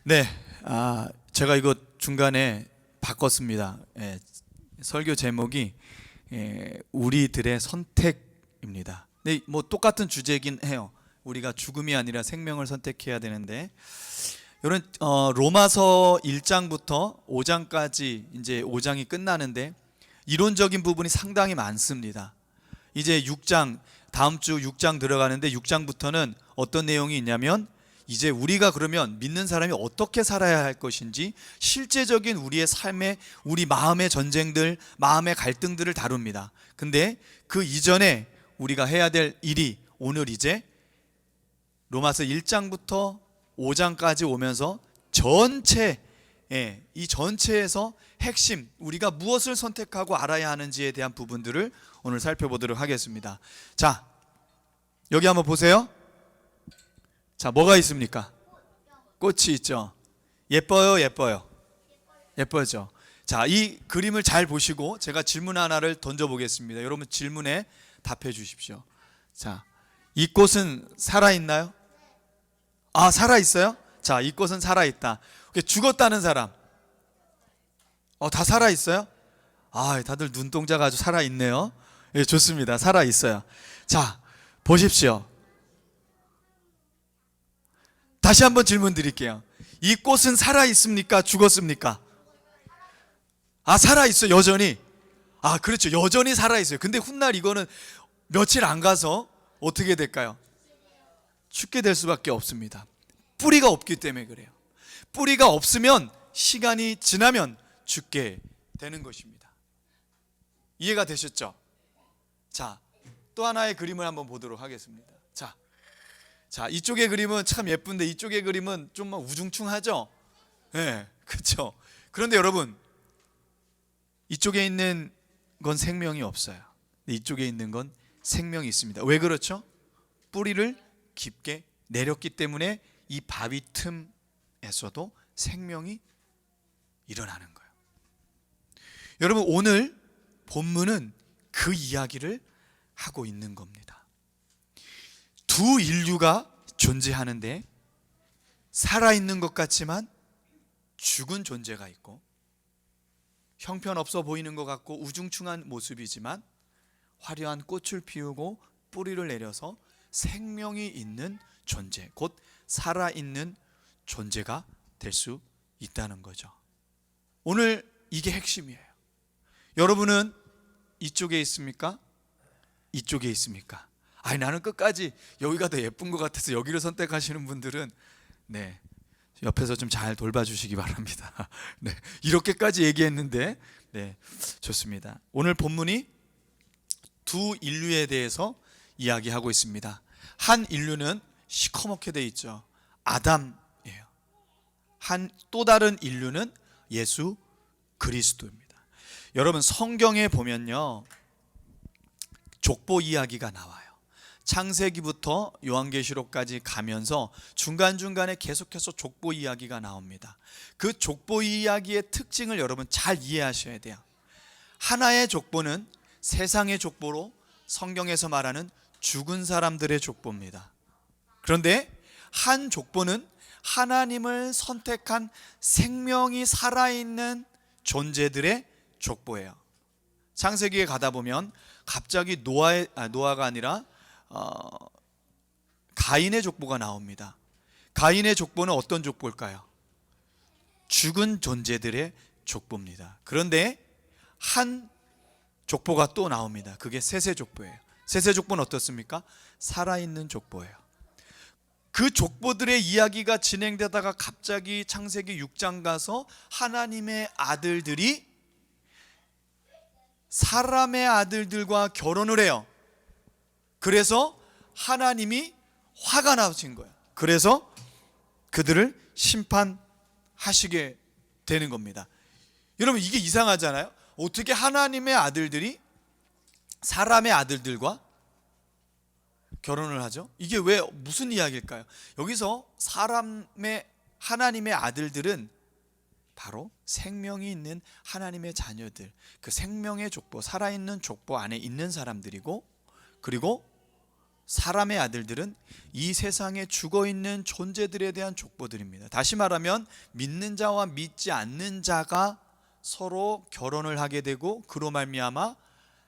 네, 제가 이거 중간에 바꿨습니다. 설교 제목이 우리들의 선택입니다. 네, 뭐 똑같은 주제긴 해요. 우리가 죽음이 아니라 생명을 선택해야 되는데, 이런 로마서 1장부터 5장까지 이제 5장이 끝나는데 이론적인 부분이 상당히 많습니다. 이제 6장, 다음 주 6장 들어가는데 6장부터는 어떤 내용이 있냐면, 이제 우리가 그러면 믿는 사람이 어떻게 살아야 할 것인지 실제적인 우리의 삶의, 우리 마음의 전쟁들, 마음의 갈등들을 다룹니다. 근데 그 이전에 우리가 해야 될 일이 오늘 이제 로마서 1장부터 5장까지 오면서 이 전체에서 핵심, 우리가 무엇을 선택하고 알아야 하는지에 대한 부분들을 오늘 살펴보도록 하겠습니다. 자, 여기 한번 보세요. 자, 뭐가 있습니까? 꽃이 있죠. 예뻐요, 예뻐요? 예뻐죠. 자, 이 그림을 잘 보시고 제가 질문 하나를 던져보겠습니다. 여러분 질문에 답해 주십시오. 자, 이 꽃은 살아있나요? 살아있어요? 자, 이 꽃은 살아있다. 죽었다는 사람, 다 살아있어요? 다들 눈동자가 아주 살아있네요. 예, 좋습니다. 살아있어요. 자, 보십시오. 다시 한번 질문 드릴게요. 이 꽃은 살아있습니까? 죽었습니까? 살아있어요. 여전히. 그렇죠. 여전히 살아있어요. 근데 훗날 이거는 며칠 안 가서 어떻게 될까요? 죽게 될 수밖에 없습니다. 뿌리가 없기 때문에 그래요. 뿌리가 없으면 시간이 지나면 죽게 되는 것입니다. 이해가 되셨죠? 자, 또 하나의 그림을 한번 보도록 하겠습니다. 자, 이쪽의 그림은 참 예쁜데 이쪽의 그림은 좀 우중충하죠? 네, 그렇죠. 그런데 여러분, 이쪽에 있는 건 생명이 없어요. 이쪽에 있는 건 생명이 있습니다. 왜 그렇죠? 뿌리를 깊게 내렸기 때문에 이 바위 틈에서도 생명이 일어나는 거예요. 여러분, 오늘 본문은 그 이야기를 하고 있는 겁니다. 두 인류가 존재하는데 살아있는 것 같지만 죽은 존재가 있고, 형편없어 보이는 것 같고 우중충한 모습이지만 화려한 꽃을 피우고 뿌리를 내려서 생명이 있는 존재, 곧 살아있는 존재가 될 수 있다는 거죠. 오늘 이게 핵심이에요. 여러분은 이쪽에 있습니까? 이쪽에 있습니까? 나는 끝까지 여기가 더 예쁜 것 같아서 여기를 선택하시는 분들은 옆에서 좀 잘 돌봐주시기 바랍니다. 이렇게까지 얘기했는데 좋습니다. 오늘 본문이 두 인류에 대해서 이야기하고 있습니다. 한 인류는 시커멓게 돼 있죠. 아담이에요. 또 다른 인류는 예수 그리스도입니다. 여러분, 성경에 보면요, 족보 이야기가 나와요. 창세기부터 요한계시록까지 가면서 중간중간에 계속해서 족보 이야기가 나옵니다. 그 족보 이야기의 특징을 여러분 잘 이해하셔야 돼요. 하나의 족보는 세상의 족보로 성경에서 말하는 죽은 사람들의 족보입니다. 그런데 한 족보는 하나님을 선택한 생명이 살아있는 존재들의 족보예요. 창세기에 가다 보면 갑자기 노아가 아니라 가인의 족보가 나옵니다. 가인의 족보는 어떤 족보일까요? 죽은 존재들의 족보입니다. 그런데 한 족보가 또 나옵니다. 그게 셋의 족보예요. 셋의 족보는 어떻습니까? 살아있는 족보예요. 그 족보들의 이야기가 진행되다가 갑자기 창세기 6장 가서 하나님의 아들들이 사람의 아들들과 결혼을 해요. 그래서 하나님이 화가 나신 거예요. 그래서 그들을 심판하시게 되는 겁니다. 여러분, 이게 이상하잖아요. 어떻게 하나님의 아들들이 사람의 아들들과 결혼을 하죠? 이게 왜 무슨 이야기일까요? 여기서 하나님의 아들들은 바로 생명이 있는 하나님의 자녀들, 그 생명의 족보, 살아있는 족보 안에 있는 사람들이고, 그리고 사람의 아들들은 이 세상에 죽어있는 존재들에 대한 족보들입니다. 다시 말하면 믿는 자와 믿지 않는 자가 서로 결혼을 하게 되고 그로 말미암아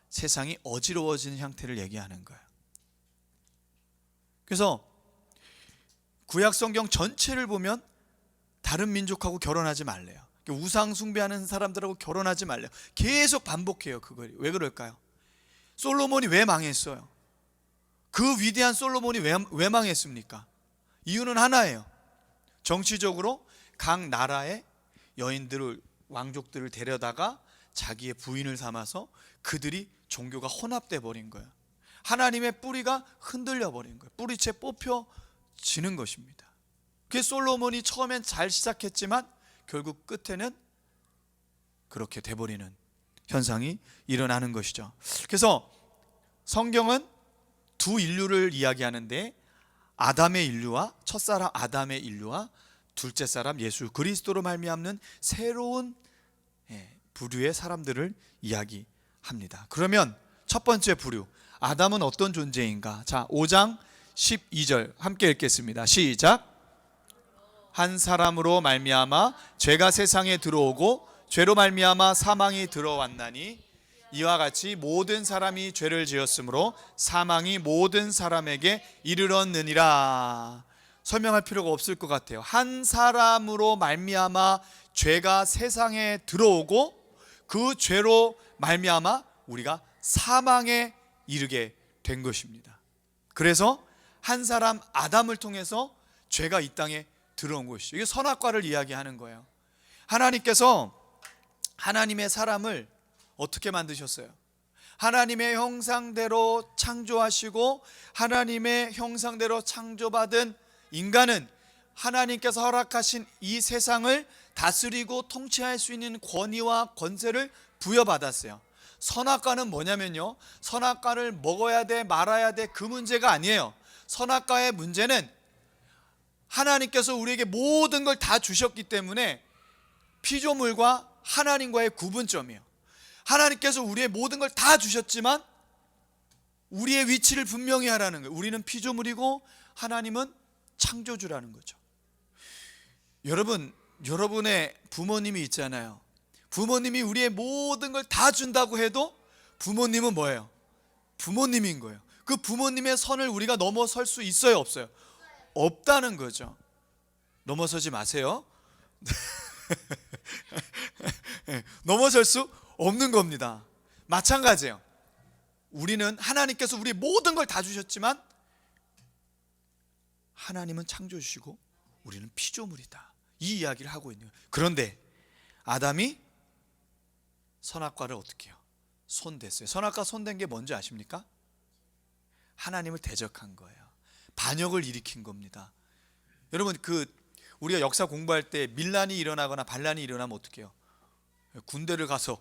세상이 어지러워지는 형태를 얘기하는 거예요. 그래서 구약 성경 전체를 보면 다른 민족하고 결혼하지 말래요. 우상 숭배하는 사람들하고 결혼하지 말래요. 계속 반복해요. 그걸 왜 그럴까요? 솔로몬이 왜 망했어요? 그 위대한 솔로몬이 왜 망했습니까? 이유는 하나예요. 정치적으로 각 나라의 여인들을, 왕족들을 데려다가 자기의 부인을 삼아서 그들이 종교가 혼합돼 버린 거예요. 하나님의 뿌리가 흔들려 버린 거예요. 뿌리채 뽑혀지는 것입니다. 그 솔로몬이 처음엔 잘 시작했지만 결국 끝에는 그렇게 돼버리는 현상이 일어나는 것이죠. 그래서 성경은 두 인류를 이야기하는데 아담의 인류와 첫사람 아담의 인류와 둘째 사람 예수 그리스도로 말미암는 새로운 부류의 사람들을 이야기합니다. 그러면 첫 번째 부류 아담은 어떤 존재인가? 자, 5장 12절 함께 읽겠습니다. 시작. 한 사람으로 말미암아 죄가 세상에 들어오고 죄로 말미암아 사망이 들어왔나니 이와 같이 모든 사람이 죄를 지었으므로 사망이 모든 사람에게 이르렀느니라. 설명할 필요가 없을 것 같아요. 한 사람으로 말미암아 죄가 세상에 들어오고 그 죄로 말미암아 우리가 사망에 이르게 된 것입니다. 그래서 한 사람 아담을 통해서 죄가 이 땅에 들어온 것이죠. 이게 선악과를 이야기하는 거예요. 하나님께서 하나님의 사람을 어떻게 만드셨어요? 하나님의 형상대로 창조하시고 하나님의 형상대로 창조받은 인간은 하나님께서 허락하신 이 세상을 다스리고 통치할 수 있는 권위와 권세를 부여받았어요. 선악과는 뭐냐면요, 선악과를 먹어야 돼 말아야 돼 그 문제가 아니에요. 선악과의 문제는 하나님께서 우리에게 모든 걸 다 주셨기 때문에 피조물과 하나님과의 구분점이에요. 하나님께서 우리의 모든 걸 다 주셨지만 우리의 위치를 분명히 하라는 거예요. 우리는 피조물이고 하나님은 창조주라는 거죠. 여러분의 부모님이 있잖아요. 부모님이 우리의 모든 걸 다 준다고 해도 부모님은 뭐예요? 부모님인 거예요. 그 부모님의 선을 우리가 넘어설 수 있어요, 없어요? 없다는 거죠. 넘어서지 마세요. 넘어설 수 없는 겁니다. 마찬가지예요. 우리는 하나님께서 우리 모든 걸 다 주셨지만 하나님은 창조주시고 우리는 피조물이다. 이 이야기를 하고 있는 거예요. 그런데 아담이 선악과를 어떻게 해요? 손댔어요. 선악과 손댄 게 뭔지 아십니까? 하나님을 대적한 거예요. 반역을 일으킨 겁니다. 여러분, 우리가 역사 공부할 때 밀란이 일어나거나 반란이 일어나면 어떻게 해요? 군대를 가서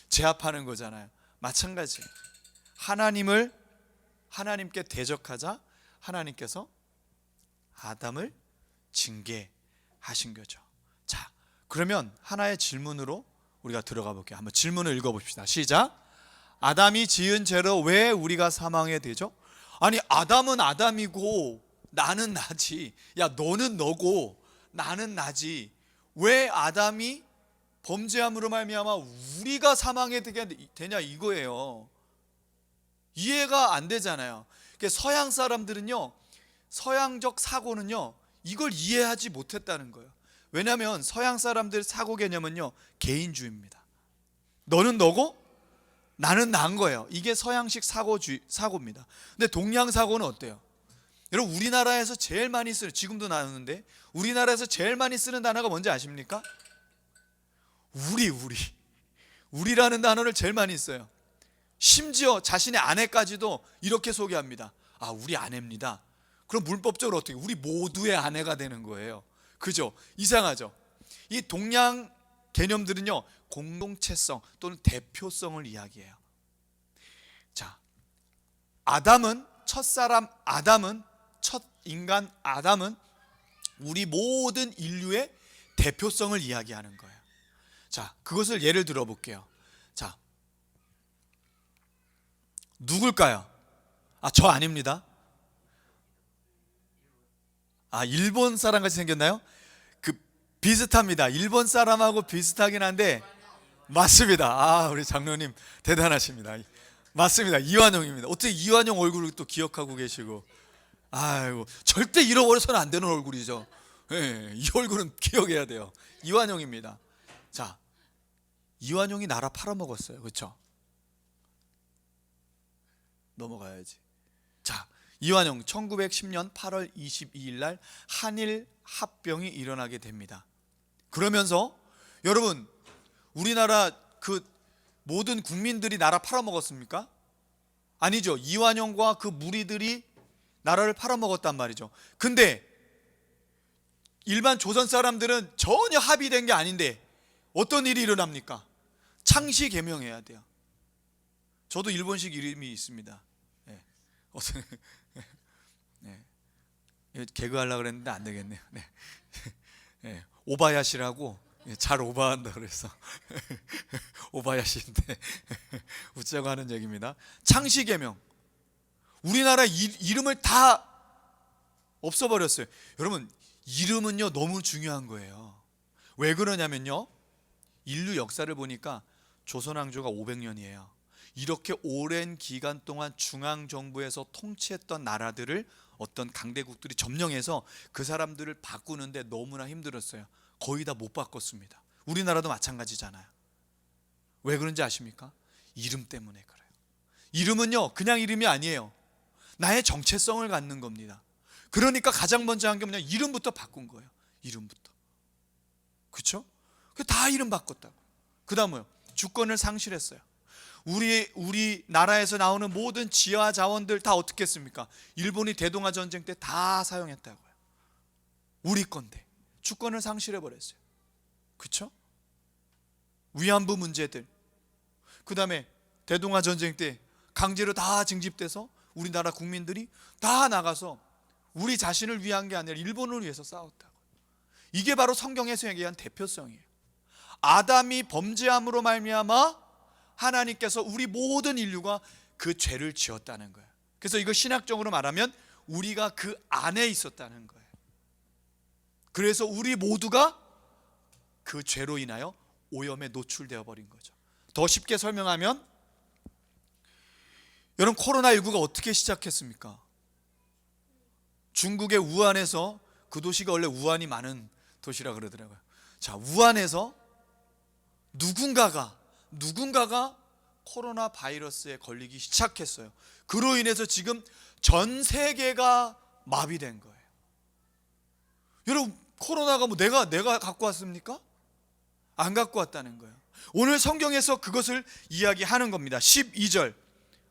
제압하는 거잖아요. 마찬가지예요. 하나님께 대적하자 하나님께서 아담을 징계하신 거죠. 자, 그러면 하나의 질문으로 우리가 들어가 볼게요. 한번 질문을 읽어봅시다. 시작. 아담이 지은 죄로 왜 우리가 사망하게 되죠? 아니, 아담은 아담이고 나는 나지. 야, 너는 너고 나는 나지. 왜 아담이 범죄함으로 말미암아 우리가 사망에 되냐 이거예요. 이해가 안 되잖아요. 서양 사람들은요, 서양적 사고는요, 이걸 이해하지 못했다는 거예요. 왜냐하면 서양 사람들 사고 개념은요, 개인주의입니다. 너는 너고 나는 나인 거예요. 이게 서양식 사고입니다. 근데 동양 사고는 어때요? 여러분, 우리나라에서 제일 많이 쓰는, 지금도 나오는데 우리나라에서 제일 많이 쓰는 단어가 뭔지 아십니까? 우리라는 단어를 제일 많이 써요. 심지어 자신의 아내까지도 이렇게 소개합니다. 아, 우리 아내입니다. 그럼 문법적으로 어떻게? 우리 모두의 아내가 되는 거예요. 그죠? 이상하죠? 이 동양 개념들은요, 공동체성 또는 대표성을 이야기해요. 자, 첫 인간 아담은 우리 모든 인류의 대표성을 이야기하는 거예요. 자, 그것을 예를 들어 볼게요. 자, 누굴까요? 저 아닙니다. 아, 일본 사람 같이 생겼나요? 그 비슷합니다. 일본 사람하고 비슷하긴 한데 맞습니다. 아, 우리 장로님 대단하십니다. 맞습니다. 이완용입니다. 어떻게 이완용 얼굴을 또 기억하고 계시고. 아이고, 절대 잃어버려서는 안 되는 얼굴이죠. 예, 이 얼굴은 기억해야 돼요. 이완용입니다. 자, 이완용이 나라 팔아먹었어요. 그렇죠? 넘어가야지. 자, 이완용 1910년 8월 22일 날 한일 합병이 일어나게 됩니다. 그러면서 여러분, 우리나라 그 모든 국민들이 나라 팔아먹었습니까? 아니죠. 이완용과 그 무리들이 나라를 팔아먹었단 말이죠. 근데 일반 조선 사람들은 전혀 합의된 게 아닌데 어떤 일이 일어납니까? 창씨 개명해야 돼요. 저도 일본식 이름이 있습니다. 네. 네. 개그 하려고 그랬는데 안 되겠네요. 네. 네. 오바야시라고, 잘 오바한다 그래서 오바야시인데 웃자고 하는 얘기입니다. 창씨 개명. 우리나라 이름을 다 없어버렸어요. 여러분, 이름은요 너무 중요한 거예요. 왜 그러냐면요, 인류 역사를 보니까 조선 왕조가 500년이에요. 이렇게 오랜 기간 동안 중앙정부에서 통치했던 나라들을 어떤 강대국들이 점령해서 그 사람들을 바꾸는데 너무나 힘들었어요. 거의 다 못 바꿨습니다. 우리나라도 마찬가지잖아요. 왜 그런지 아십니까? 이름 때문에 그래요. 이름은요 그냥 이름이 아니에요. 나의 정체성을 갖는 겁니다. 그러니까 가장 먼저 한 게 뭐냐, 이름부터 바꾼 거예요. 이름부터. 그렇죠? 다 이름 바꿨다고. 그 다음은 주권을 상실했어요. 우리 나라에서 나오는 모든 지하 자원들 다 어떻게 했습니까? 일본이 대동아 전쟁 때 다 사용했다고요. 우리 건데 주권을 상실해 버렸어요. 그렇죠? 위안부 문제들, 그 다음에 대동아 전쟁 때 강제로 다 징집돼서 우리나라 국민들이 다 나가서 우리 자신을 위한 게 아니라 일본을 위해서 싸웠다고. 이게 바로 성경에서 얘기한 대표성이에요. 아담이 범죄함으로 말미암아 하나님께서 우리 모든 인류가 그 죄를 지었다는 거예요. 그래서 이거 신학적으로 말하면 우리가 그 안에 있었다는 거예요. 그래서 우리 모두가 그 죄로 인하여 오염에 노출되어 버린 거죠. 더 쉽게 설명하면, 여러분, 코로나19가 어떻게 시작했습니까? 중국의 우한에서, 그 도시가 원래 우한이 많은 도시라 그러더라고요. 자, 우한에서 누군가가 코로나 바이러스에 걸리기 시작했어요. 그로 인해서 지금 전 세계가 마비된 거예요. 여러분, 코로나가 뭐 내가 갖고 왔습니까? 안 갖고 왔다는 거예요. 오늘 성경에서 그것을 이야기하는 겁니다. 12절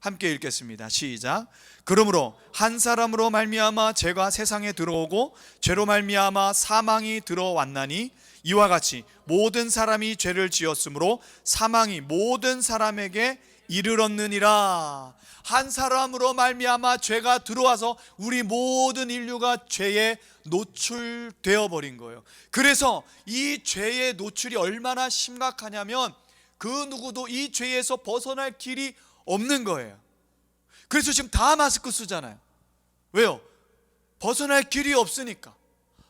함께 읽겠습니다. 시작. 그러므로 한 사람으로 말미암아 죄가 세상에 들어오고 죄로 말미암아 사망이 들어왔나니 이와 같이 모든 사람이 죄를 지었으므로 사망이 모든 사람에게 이르렀느니라. 한 사람으로 말미암아 죄가 들어와서 우리 모든 인류가 죄에 노출되어 버린 거예요. 그래서 이 죄의 노출이 얼마나 심각하냐면 그 누구도 이 죄에서 벗어날 길이 없는 거예요. 그래서 지금 다 마스크 쓰잖아요. 왜요? 벗어날 길이 없으니까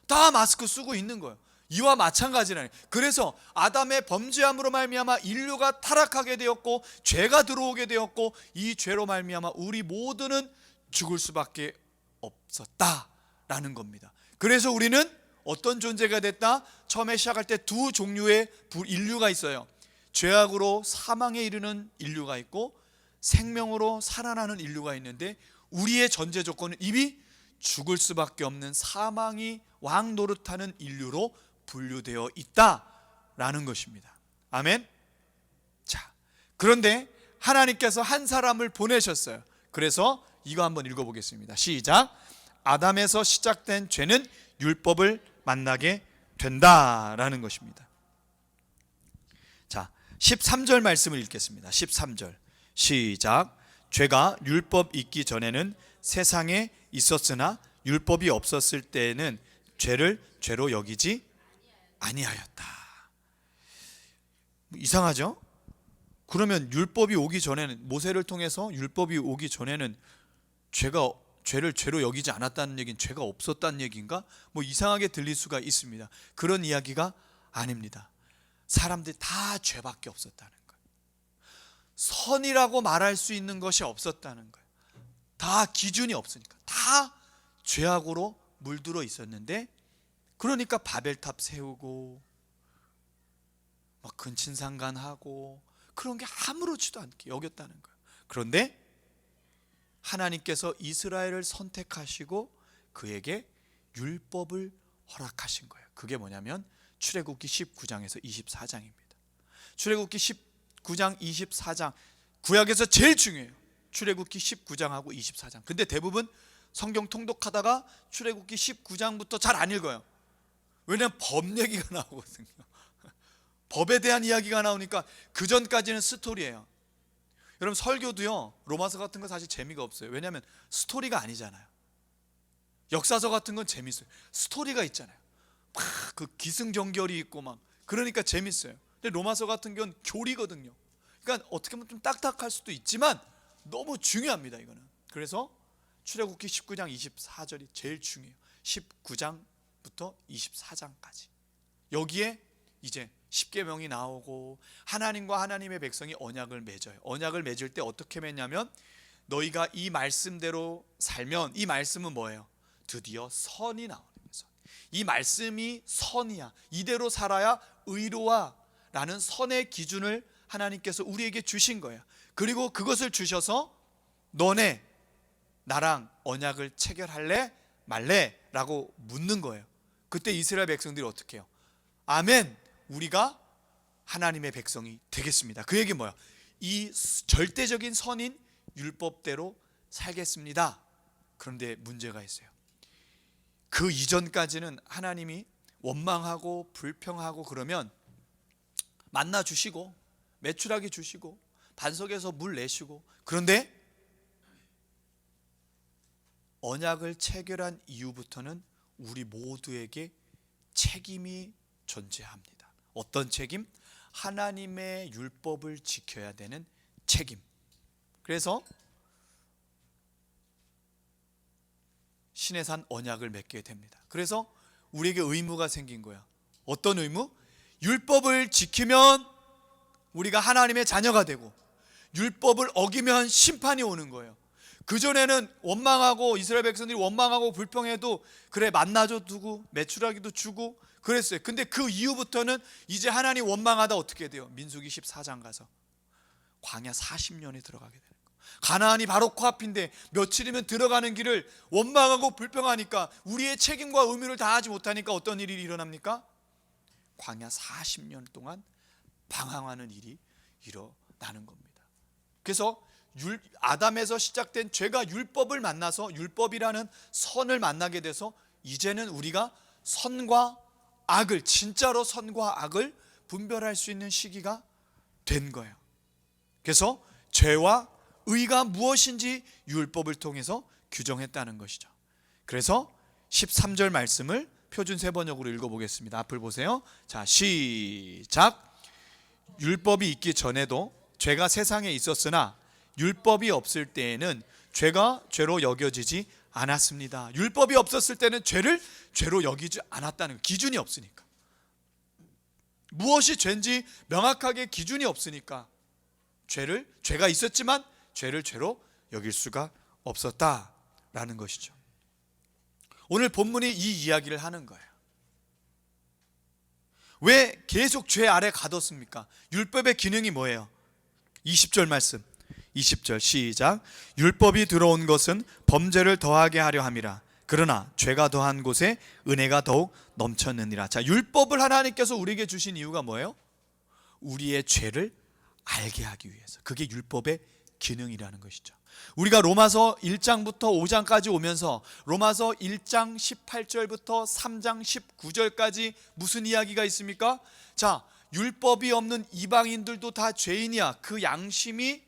다 마스크 쓰고 있는 거예요. 이와 마찬가지라니. 그래서 아담의 범죄함으로 말미암아 인류가 타락하게 되었고 죄가 들어오게 되었고 이 죄로 말미암아 우리 모두는 죽을 수밖에 없었다라는 겁니다. 그래서 우리는 어떤 존재가 됐다? 처음에 시작할 때 두 종류의 인류가 있어요. 죄악으로 사망에 이르는 인류가 있고 생명으로 살아나는 인류가 있는데, 우리의 전제 조건은 이미 죽을 수밖에 없는 사망이 왕 노릇하는 인류로 분류되어 있다라는 것입니다. 아멘. 자, 그런데 하나님께서 한 사람을 보내셨어요. 그래서 이거 한번 읽어보겠습니다. 시작. 아담에서 시작된 죄는 율법을 만나게 된다라는 것입니다. 자, 13절 말씀을 읽겠습니다. 13절 시작. 죄가 율법 있기 전에는 세상에 있었으나 율법이 없었을 때에는 죄를 죄로 여기지 아니하였다. 이상하죠? 그러면 율법이 오기 전에는, 모세를 통해서 율법이 오기 전에는 죄가 죄를 죄로 여기지 않았다는 얘기는 죄가 없었다는 얘기인가? 뭐 이상하게 들릴 수가 있습니다. 그런 이야기가 아닙니다. 사람들이 다 죄밖에 없었다는 거예요. 선이라고 말할 수 있는 것이 없었다는 거예요. 다 기준이 없으니까 다 죄악으로 물들어 있었는데, 그러니까 바벨탑 세우고 막 근친상간하고 그런 게 아무렇지도 않게 여겼다는 거예요. 그런데 하나님께서 이스라엘을 선택하시고 그에게 율법을 허락하신 거예요. 그게 뭐냐면 출애굽기 19장에서 24장입니다. 출애굽기 19장 24장, 구약에서 제일 중요해요. 출애굽기 19장하고 24장. 근데 대부분 성경 통독하다가 출애굽기 19장부터 잘 안 읽어요. 왜냐하면 법 얘기가 나오거든요. 법에 대한 이야기가 나오니까 그 전까지는 스토리예요. 여러분, 설교도요, 로마서 같은 거 사실 재미가 없어요. 왜냐하면 스토리가 아니잖아요. 역사서 같은 건 재밌어요. 스토리가 있잖아요. 막 그 기승전결이 있고 막, 그러니까 재밌어요. 근데 로마서 같은 건 교리거든요. 그러니까 어떻게 보면 좀 딱딱할 수도 있지만 너무 중요합니다, 이거는. 그래서 출애굽기 19장 24절이 제일 중요해요. 19장부터 24장까지. 여기에 이제 십계명이 나오고 하나님과 하나님의 백성이 언약을 맺어요. 언약을 맺을 때 어떻게 맺냐면, 너희가 이 말씀대로 살면, 이 말씀은 뭐예요? 드디어 선이 나오는 거예요. 이 말씀이 선이야, 이대로 살아야 의로와 라는 선의 기준을 하나님께서 우리에게 주신 거예요. 그리고 그것을 주셔서 너네 나랑 언약을 체결할래 말래? 라고 묻는 거예요. 그때 이스라엘 백성들이 어떻게 해요? 아멘, 우리가 하나님의 백성이 되겠습니다. 그 얘기는 뭐야? 이 절대적인 선인 율법대로 살겠습니다. 그런데 문제가 있어요. 그 이전까지는 하나님이 원망하고 불평하고 그러면 만나 주시고 메추라기 주시고 반석에서 물 내시고, 그런데 언약을 체결한 이후부터는 우리 모두에게 책임이 존재합니다. 어떤 책임? 하나님의 율법을 지켜야 되는 책임. 그래서 시내산 언약을 맺게 됩니다. 그래서 우리에게 의무가 생긴 거야. 어떤 의무? 율법을 지키면 우리가 하나님의 자녀가 되고, 율법을 어기면 심판이 오는 거예요. 그전에는 원망하고, 이스라엘 백성들이 원망하고 불평해도 그래, 만나줘 두고 메추라기도 주고 그랬어요. 근데 그 이후부터는 이제 하나님 원망하다 어떻게 돼요? 민수기 14장 가서 광야 40년에 들어가게 되는 거예요. 가나안이 바로 코앞인데 며칠이면 들어가는 길을 원망하고 불평하니까, 우리의 책임과 의무를 다하지 못하니까 어떤 일이 일어납니까? 광야 40년 동안 방황하는 일이 일어나는 겁니다. 그래서 아담에서 시작된 죄가 율법을 만나서, 율법이라는 선을 만나게 돼서 이제는 우리가 선과 악을, 진짜로 선과 악을 분별할 수 있는 시기가 된 거예요. 그래서 죄와 의가 무엇인지 율법을 통해서 규정했다는 것이죠. 그래서 13절 말씀을 표준 세번역으로 읽어보겠습니다. 앞을 보세요. 자, 시작. 율법이 있기 전에도 죄가 세상에 있었으나 율법이 없을 때에는 죄가 죄로 여겨지지 않았습니다. 율법이 없었을 때는 죄를 죄로 여기지 않았다는, 기준이 없으니까, 무엇이 죄인지 명확하게 기준이 없으니까 죄가 있었지만 죄를 죄로 여길 수가 없었다라는 것이죠. 오늘 본문이 이 이야기를 하는 거예요. 왜 계속 죄 아래 가뒀습니까? 율법의 기능이 뭐예요? 20절 말씀, 20절 시작. 율법이 들어온 것은 범죄를 더하게 하려 함이라. 그러나 죄가 더한 곳에 은혜가 더욱 넘쳤느니라. 자, 율법을 하나님께서 우리에게 주신 이유가 뭐예요? 우리의 죄를 알게 하기 위해서. 그게 율법의 기능이라는 것이죠. 우리가 로마서 1장부터 5장까지 오면서 로마서 1장 18절부터 3장 19절까지 무슨 이야기가 있습니까? 자, 율법이 없는 이방인들도 다 죄인이야. 그 양심이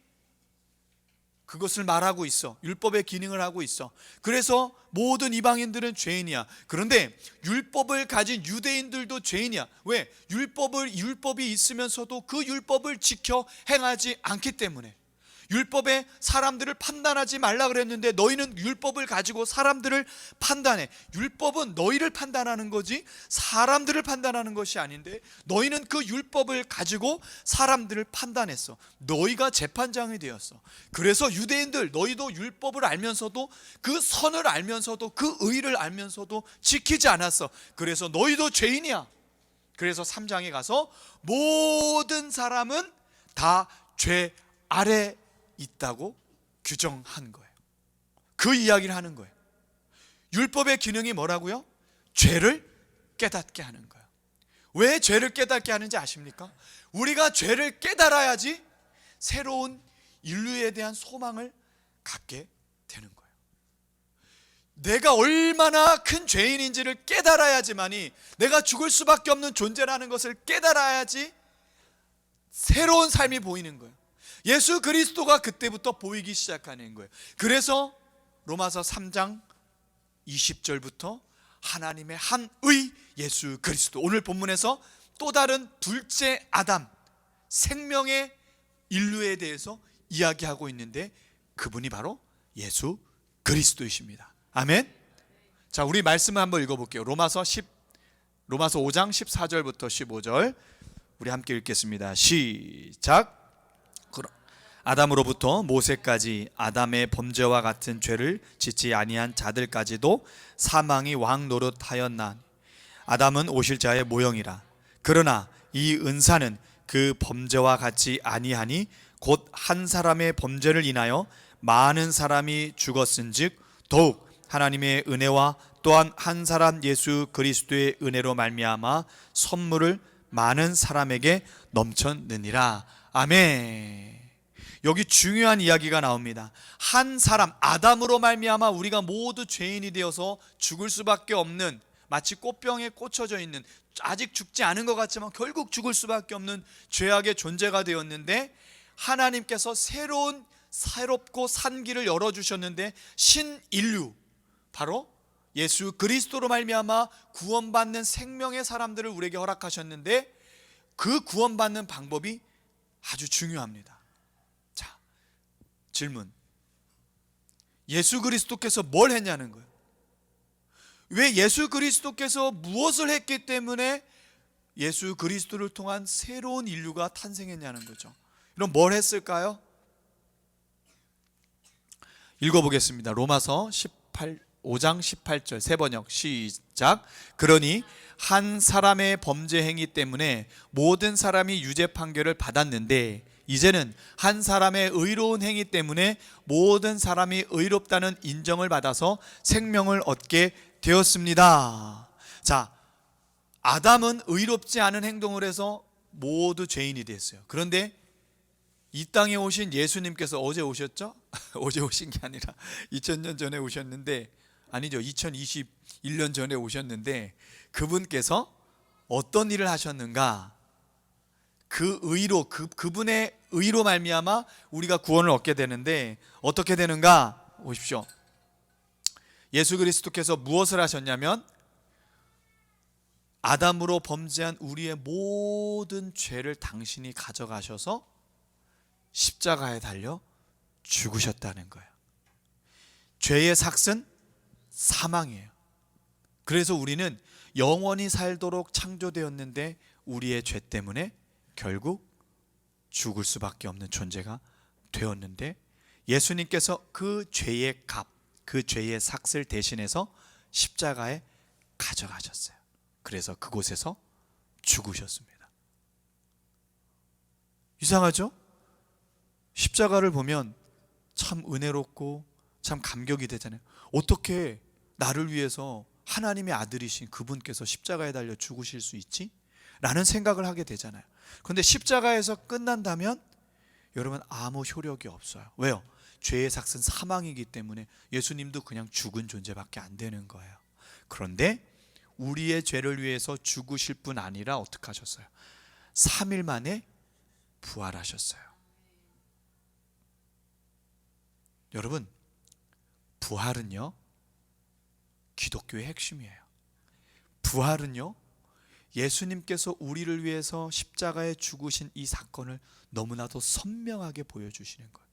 그것을 말하고 있어. 율법의 기능을 하고 있어. 그래서 모든 이방인들은 죄인이야. 그런데 율법을 가진 유대인들도 죄인이야. 왜? 율법이 있으면서도 그 율법을 지켜 행하지 않기 때문에. 율법에 사람들을 판단하지 말라 그랬는데 너희는 율법을 가지고 사람들을 판단해. 율법은 너희를 판단하는 거지 사람들을 판단하는 것이 아닌데 너희는 그 율법을 가지고 사람들을 판단했어. 너희가 재판장이 되었어. 그래서 유대인들, 너희도 율법을 알면서도, 그 선을 알면서도, 그 의를 알면서도 지키지 않았어. 그래서 너희도 죄인이야. 그래서 3장에 가서 모든 사람은 다 죄 아래 있다고 규정한 거예요. 그 이야기를 하는 거예요. 율법의 기능이 뭐라고요? 죄를 깨닫게 하는 거예요. 왜 죄를 깨닫게 하는지 아십니까? 우리가 죄를 깨달아야지 새로운 인류에 대한 소망을 갖게 되는 거예요. 내가 얼마나 큰 죄인인지를 깨달아야지만이, 내가 죽을 수밖에 없는 존재라는 것을 깨달아야지 새로운 삶이 보이는 거예요. 예수 그리스도가 그때부터 보이기 시작하는 거예요. 그래서 로마서 3장 20절부터 하나님의 한 의 예수 그리스도, 오늘 본문에서 또 다른 둘째 아담, 생명의 인류에 대해서 이야기하고 있는데 그분이 바로 예수 그리스도이십니다. 아멘. 자, 우리 말씀을 한번 읽어볼게요. 로마서 5장 14절부터 15절 우리 함께 읽겠습니다. 시작. 아담으로부터 모세까지 아담의 범죄와 같은 죄를 짓지 아니한 자들까지도 사망이 왕 노릇하였나니 아담은 오실 자의 모형이라. 그러나 이 은사는 그 범죄와 같지 아니하니 곧 한 사람의 범죄를 인하여 많은 사람이 죽었은즉 더욱 하나님의 은혜와 또한 한 사람 예수 그리스도의 은혜로 말미암아 선물을 많은 사람에게 넘쳤느니라. 아멘. 여기 중요한 이야기가 나옵니다. 한 사람, 아담으로 말미암아 우리가 모두 죄인이 되어서 죽을 수밖에 없는, 마치 꽃병에 꽂혀져 있는, 아직 죽지 않은 것 같지만 결국 죽을 수밖에 없는 죄악의 존재가 되었는데, 하나님께서 새롭고 산 길을 열어주셨는데 신인류, 바로 예수 그리스도로 말미암아 구원받는 생명의 사람들을 우리에게 허락하셨는데 그 구원받는 방법이 아주 중요합니다. 자, 질문. 예수 그리스도께서 뭘 했냐는 거예요. 왜 예수 그리스도께서 무엇을 했기 때문에 예수 그리스도를 통한 새로운 인류가 탄생했냐는 거죠. 그럼 뭘 했을까요? 읽어보겠습니다. 로마서 5장 18절 세 번역 시작. 그러니 한 사람의 범죄 행위 때문에 모든 사람이 유죄 판결을 받았는데 이제는 한 사람의 의로운 행위 때문에 모든 사람이 의롭다는 인정을 받아서 생명을 얻게 되었습니다. 자, 아담은 의롭지 않은 행동을 해서 모두 죄인이 됐어요. 그런데 이 땅에 오신 예수님께서 어제 오셨죠? 어제 오신 게 아니라 2000년 전에 오셨는데, 아니죠, 2021년 전에 오셨는데 그분께서 어떤 일을 하셨는가? 그 의로, 그분의 의로 말미암아 우리가 구원을 얻게 되는데 어떻게 되는가? 보십시오. 예수 그리스도께서 무엇을 하셨냐면 아담으로 범죄한 우리의 모든 죄를 당신이 가져가셔서 십자가에 달려 죽으셨다는 거예요. 죄의 삭은 사망이에요. 그래서 우리는 영원히 살도록 창조되었는데 우리의 죄 때문에 결국 죽을 수밖에 없는 존재가 되었는데 예수님께서 그 죄의 값, 그 죄의 삭을 대신해서 십자가에 가져가셨어요. 그래서 그곳에서 죽으셨습니다. 이상하죠? 십자가를 보면 참 은혜롭고 참 감격이 되잖아요. 어떻게 나를 위해서 하나님의 아들이신 그분께서 십자가에 달려 죽으실 수 있지? 라는 생각을 하게 되잖아요. 그런데 십자가에서 끝난다면 여러분 아무 효력이 없어요. 왜요? 죄의 삭은 사망이기 때문에 예수님도 그냥 죽은 존재밖에 안 되는 거예요. 그런데 우리의 죄를 위해서 죽으실 뿐 아니라 어떻게 하셨어요? 3일 만에 부활하셨어요. 여러분, 부활은요 기독교의 핵심이에요. 부활은요 예수님께서 우리를 위해서 십자가에 죽으신 이 사건을 너무나도 선명하게 보여주시는 거예요.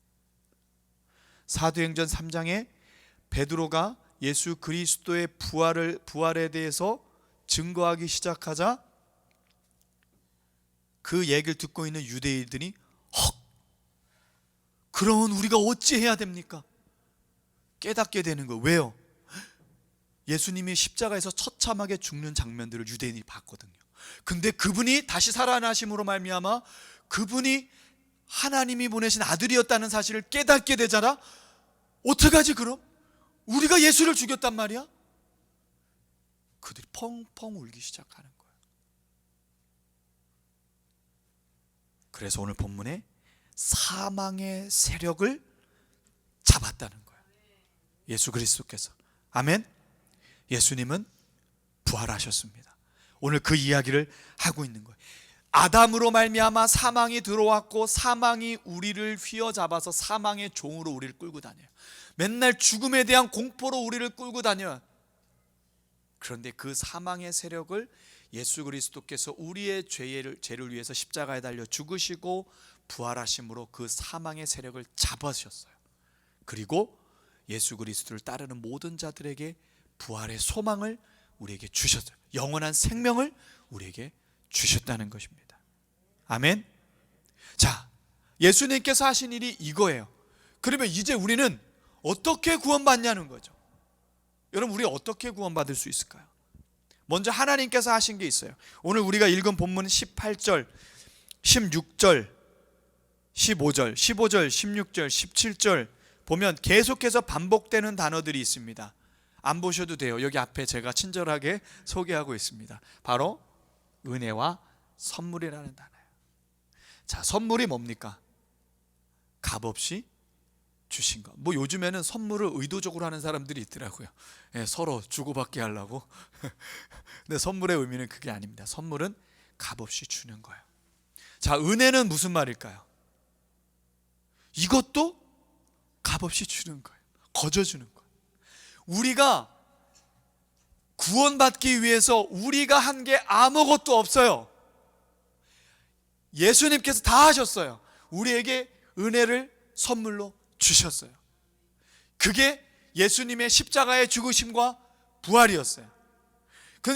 사도행전 3장에 베드로가 예수 그리스도의 부활에 대해서 증거하기 시작하자 그 얘기를 듣고 있는 유대인들이 헉! 그러면 우리가 어찌해야 됩니까? 깨닫게 되는 거예요. 왜요? 예수님이 십자가에서 처참하게 죽는 장면들을 유대인이 봤거든요. 근데 그분이 다시 살아나심으로 말미암아 그분이 하나님이 보내신 아들이었다는 사실을 깨닫게 되잖아. 어떡하지 그럼? 우리가 예수를 죽였단 말이야? 그들이 펑펑 울기 시작하는 거예요. 그래서 오늘 본문에 사망의 세력을 잡았다는 거예요. 예수 그리스도께서. 아멘. 예수님은 부활하셨습니다. 오늘 그 이야기를 하고 있는 거예요. 아담으로 말미암아 사망이 들어왔고 사망이 우리를 휘어잡아서 사망의 종으로 우리를 끌고 다녀요. 맨날 죽음에 대한 공포로 우리를 끌고 다녀요. 그런데 그 사망의 세력을 예수 그리스도께서 우리의 죄를 위해서 십자가에 달려 죽으시고 부활하심으로 그 사망의 세력을 잡으셨어요. 그리고 예수 그리스도를 따르는 모든 자들에게 부활의 소망을 우리에게 주셨어요. 영원한 생명을 우리에게 주셨다는 것입니다. 아멘. 자, 예수님께서 하신 일이 이거예요. 그러면 이제 우리는 어떻게 구원받냐는 거죠. 여러분, 우리 어떻게 구원받을 수 있을까요? 먼저 하나님께서 하신 게 있어요. 오늘 우리가 읽은 본문 18절, 16절, 15절, 16절, 17절 보면 계속해서 반복되는 단어들이 있습니다. 안 보셔도 돼요. 여기 앞에 제가 친절하게 소개하고 있습니다. 바로 은혜와 선물이라는 단어예요. 자, 선물이 뭡니까? 값없이 주신 것. 뭐 요즘에는 선물을 의도적으로 하는 사람들이 있더라고요. 예, 서로 주고받게 하려고. 근데 선물의 의미는 그게 아닙니다. 선물은 값없이 주는 거예요. 자, 은혜는 무슨 말일까요? 이것도 값없이 주는 거예요. 거저 주는 거예요. 우리가 구원받기 위해서 우리가 한 게 아무것도 없어요. 예수님께서 다 하셨어요. 우리에게 은혜를 선물로 주셨어요. 그게 예수님의 십자가의 죽으심과 부활이었어요.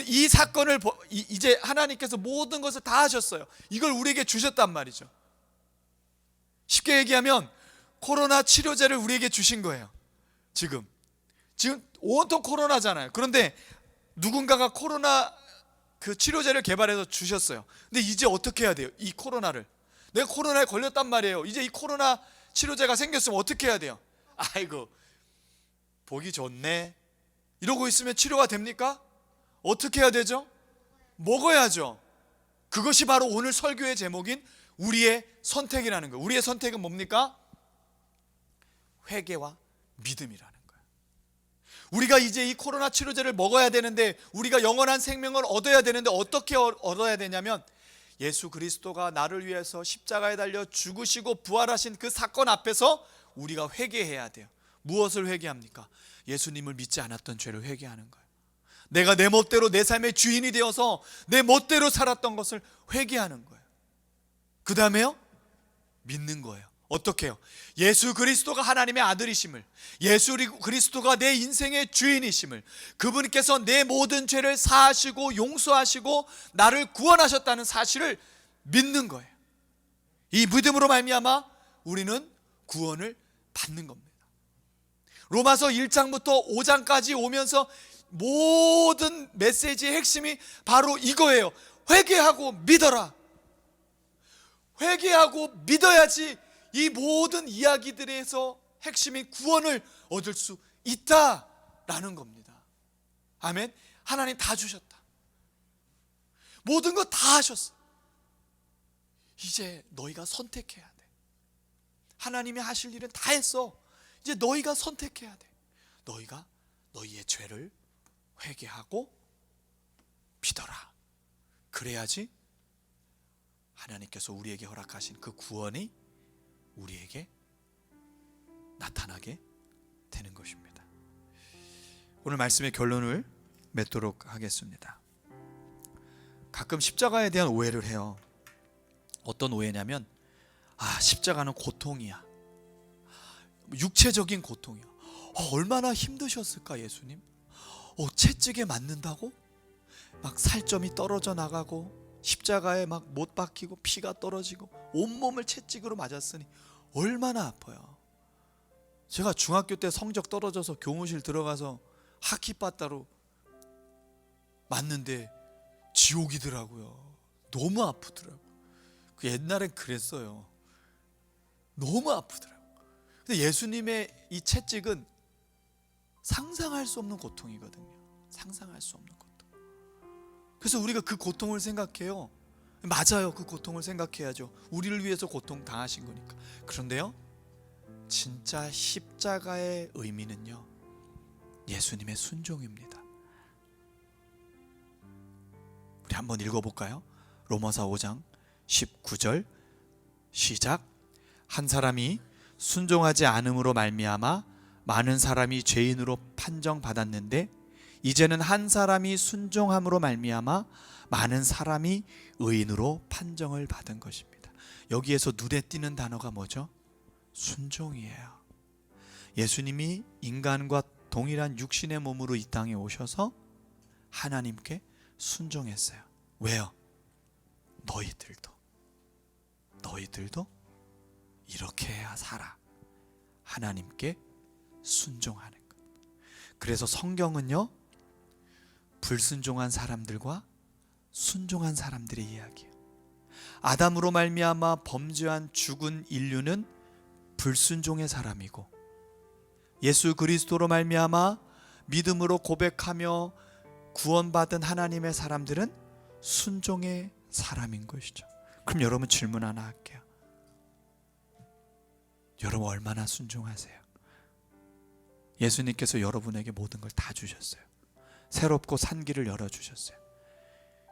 이 사건을 이제 하나님께서 모든 것을 다 하셨어요. 이걸 우리에게 주셨단 말이죠. 쉽게 얘기하면 코로나 치료제를 우리에게 주신 거예요. 지금 온통 코로나잖아요. 그런데 누군가가 코로나 그 치료제를 개발해서 주셨어요. 근데 이제 어떻게 해야 돼요? 이 코로나를, 내가 코로나에 걸렸단 말이에요. 이제 이 코로나 치료제가 생겼으면 어떻게 해야 돼요? 아이고, 보기 좋네 이러고 있으면 치료가 됩니까? 어떻게 해야 되죠? 먹어야죠. 그것이 바로 오늘 설교의 제목인 우리의 선택이라는 거예요. 우리의 선택은 뭡니까? 회개와 믿음이라는 거예요. 우리가 이제 이 코로나 치료제를 먹어야 되는데, 우리가 영원한 생명을 얻어야 되는데 어떻게 얻어야 되냐면, 예수 그리스도가 나를 위해서 십자가에 달려 죽으시고 부활하신 그 사건 앞에서 우리가 회개해야 돼요. 무엇을 회개합니까? 예수님을 믿지 않았던 죄를 회개하는 거예요. 내가 내 멋대로 내 삶의 주인이 되어서 내 멋대로 살았던 것을 회개하는 거예요. 그 다음에요, 믿는 거예요. 어떻게 해요? 예수 그리스도가 하나님의 아들이심을, 예수 그리스도가 내 인생의 주인이심을, 그분께서 내 모든 죄를 사하시고 용서하시고 나를 구원하셨다는 사실을 믿는 거예요. 이 믿음으로 말미암아 우리는 구원을 받는 겁니다. 로마서 1장부터 5장까지 오면서 모든 메시지의 핵심이 바로 이거예요. 회개하고 믿어라. 회개하고 믿어야지 이 모든 이야기들에서 핵심인 구원을 얻을 수 있다라는 겁니다. 아멘. 하나님 다 주셨다. 모든 거 다 하셨어. 이제 너희가 선택해야 돼. 하나님이 하실 일은 다 했어. 이제 너희가 선택해야 돼. 너희가 너희의 죄를 회개하고 믿어라. 그래야지 하나님께서 우리에게 허락하신 그 구원이 우리에게 나타나게 되는 것입니다. 오늘 말씀의 결론을 맺도록 하겠습니다. 가끔 십자가에 대한 오해를 해요. 어떤 오해냐면, 십자가는 고통이야. 육체적인 고통이요. 얼마나 힘드셨을까 예수님. 채찍에 맞는다고 막 살점이 떨어져 나가고 십자가에 막 못 박히고 피가 떨어지고 온몸을 채찍으로 맞았으니 얼마나 아파요. 제가 중학교 때 성적 떨어져서 교무실 들어가서 하키빠따로 맞는데 지옥이더라고요. 너무 아프더라고요. 옛날엔 그랬어요. 너무 아프더라고요. 근데 예수님의 이 채찍은 상상할 수 없는 고통이거든요. 상상할 수 없는 고통. 그래서 우리가 그 고통을 생각해요. 맞아요. 그 고통을 생각해야죠. 우리를 위해서 고통 당하신 거니까. 그런데요, 진짜 십자가의 의미는요, 예수님의 순종입니다. 우리 한번 읽어볼까요? 로마서 5장 19절 시작. 한 사람이 순종하지 않음으로 말미암아 많은 사람이 죄인으로 판정받았는데 이제는 한 사람이 순종함으로 말미암아 많은 사람이 의인으로 판정을 받은 것입니다. 여기에서 눈에 띄는 단어가 뭐죠? 순종이에요. 예수님이 인간과 동일한 육신의 몸으로 이 땅에 오셔서 하나님께 순종했어요. 왜요? 너희들도 이렇게 해야 살아. 하나님께 순종하는 것. 그래서 성경은요, 불순종한 사람들과 순종한 사람들의 이야기예요. 아담으로 말미암아 범죄한 죽은 인류는 불순종의 사람이고, 예수 그리스도로 말미암아 믿음으로 고백하며 구원받은 하나님의 사람들은 순종의 사람인 것이죠. 그럼 여러분 질문 하나 할게요. 여러분 얼마나 순종하세요? 예수님께서 여러분에게 모든 걸 다 주셨어요. 새롭고 산 길을 열어주셨어요.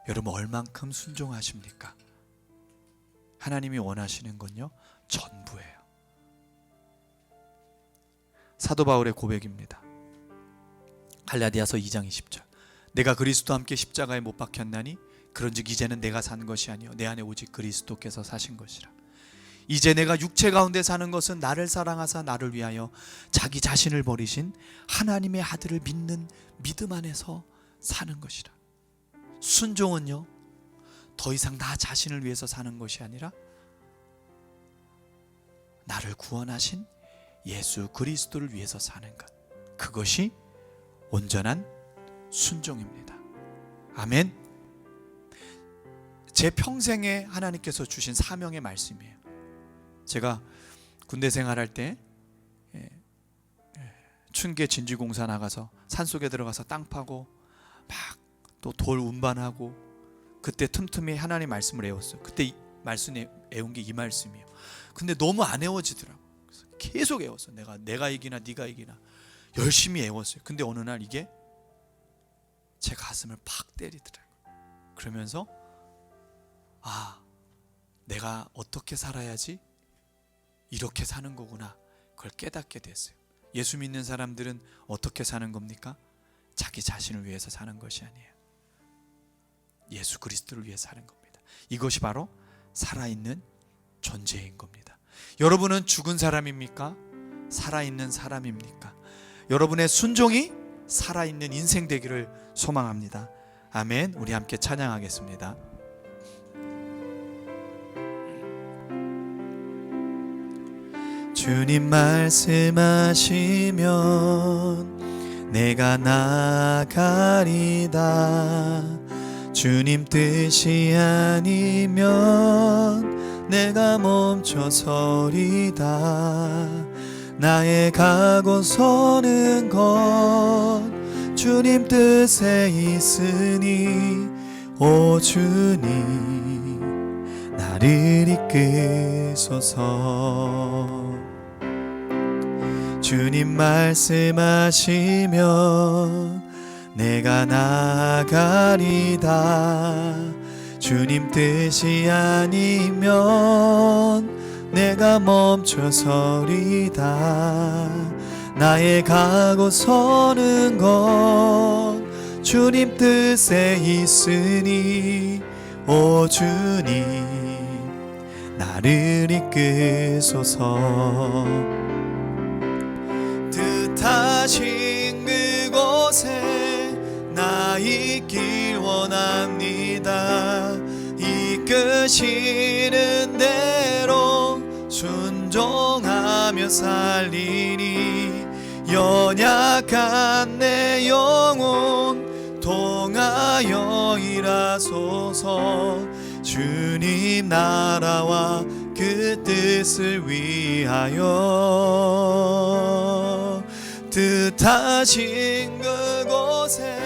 여러분 얼만큼 순종하십니까? 하나님이 원하시는 건요, 전부예요. 사도 바울의 고백입니다. 갈라디아서 2장 20절. 내가 그리스도와 함께 십자가에 못 박혔나니 그런즉 이제는 내가 산 것이 아니요 내 안에 오직 그리스도께서 사신 것이라. 이제 내가 육체 가운데 사는 것은 나를 사랑하사 나를 위하여 자기 자신을 버리신 하나님의 아들을 믿는 믿음 안에서 사는 것이라. 순종은요, 더 이상 나 자신을 위해서 사는 것이 아니라 나를 구원하신 예수 그리스도를 위해서 사는 것, 그것이 온전한 순종입니다. 아멘. 제 평생에 하나님께서 주신 사명의 말씀이에요. 제가 군대 생활할 때 춘계 진지공사 나가서 산속에 들어가서 땅 파고 막 또 돌 운반하고, 그때 틈틈이 하나님 말씀을 애웠어요. 그때 말씀에 애운 게 이 말씀이에요. 근데 너무 안 애워지더라고. 그래서 계속 애웠어. 내가 이기나 네가 이기나 열심히 애웠어요. 근데 어느 날 이게 제 가슴을 팍 때리더라고요. 그러면서 내가 어떻게 살아야지 이렇게 사는 거구나, 그걸 깨닫게 됐어요. 예수 믿는 사람들은 어떻게 사는 겁니까? 자기 자신을 위해서 사는 것이 아니에요. 예수 그리스도를 위해 사는 겁니다. 이것이 바로 살아있는 존재인 겁니다. 여러분은 죽은 사람입니까? 살아있는 사람입니까? 여러분의 순종이 살아있는 인생 되기를 소망합니다. 아멘. 우리 함께 찬양하겠습니다. 주님 말씀하시면 내가 나가리다. 주님 뜻이 아니면 내가 멈춰서리다. 나의 가고 서는 것 주님 뜻에 있으니 오 주님 나를 이끄소서. 주님 말씀하시면 내가 나가리다. 주님 뜻이 아니면 내가 멈춰서리다. 나의 가고 서는 것 주님 뜻에 있으니 오 주님 나를 이끄소서. 나 있길 원합니다. 이끄시는 대로 순종하며 살리니 연약한 내 영혼 통하여 일하소서. 주님 나라와 그 뜻을 위하여 뜻하신 그곳에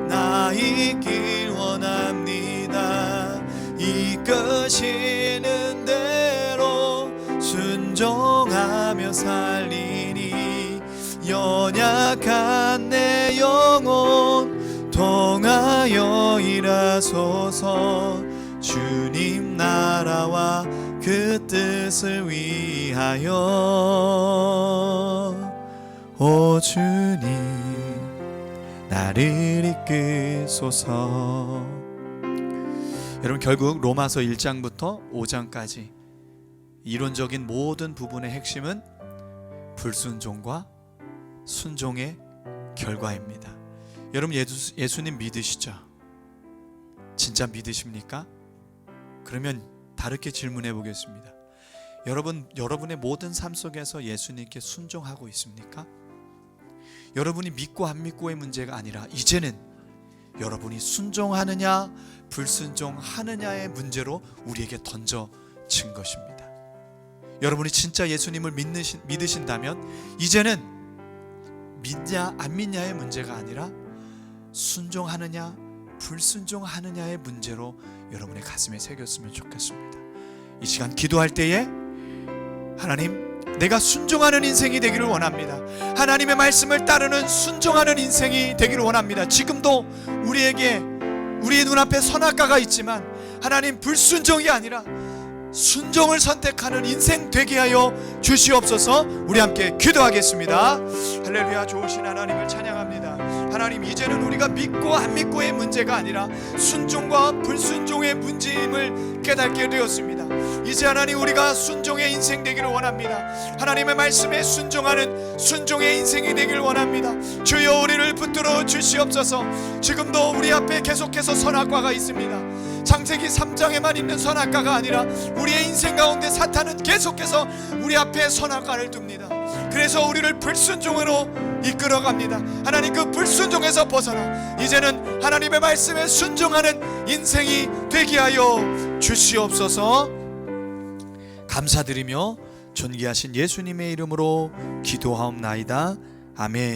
나 있길 원합니다. 이끄시는 대로 순종하며 살리니 연약한 내 영혼 통하여 일하소서. 주님 나라와 그 뜻을 위하여. 오 주님 나를 이끄소서. 여러분, 결국 로마서 1장부터 5장까지 이론적인 모든 부분의 핵심은 불순종과 순종의 결과입니다. 여러분, 예수님 믿으시죠? 진짜 믿으십니까? 그러면 다르게 질문해 보겠습니다. 여러분의 모든 삶 속에서 예수님께 순종하고 있습니까? 여러분이 믿고 안 믿고의 문제가 아니라 이제는 여러분이 순종하느냐 불순종하느냐의 문제로 우리에게 던져진 것입니다. 여러분이 진짜 예수님을 믿으신다면 이제는 믿냐 안 믿냐의 문제가 아니라 순종하느냐 불순종하느냐의 문제로 여러분의 가슴에 새겼으면 좋겠습니다. 이 시간 기도할 때에 하나님, 내가 순종하는 인생이 되기를 원합니다. 하나님의 말씀을 따르는 순종하는 인생이 되기를 원합니다. 지금도 우리에게 우리의 눈앞에 선악과가 있지만 하나님, 불순종이 아니라 순종을 선택하는 인생 되게 하여 주시옵소서. 우리 함께 기도하겠습니다. 할렐루야. 좋으신 하나님을 찬양합니다. 하나님, 이제는 우리가 믿고 안 믿고의 문제가 아니라 순종과 불순종의 문제임을 깨닫게 되었습니다. 이제 하나님, 우리가 순종의 인생 되기를 원합니다. 하나님의 말씀에 순종하는 순종의 인생이 되기를 원합니다. 주여, 우리를 붙들어 주시옵소서. 지금도 우리 앞에 계속해서 선악과가 있습니다. 창세기 3장에만 있는 선악과가 아니라 우리의 인생 가운데 사탄은 계속해서 우리 앞에 선악과를 둡니다. 그래서 우리를 불순종으로 이끌어갑니다. 하나님, 그 불순종에서 벗어나 이제는 하나님의 말씀에 순종하는 인생이 되게 하여 주시옵소서. 감사드리며 존귀하신 예수님의 이름으로 기도하옵나이다. 아멘.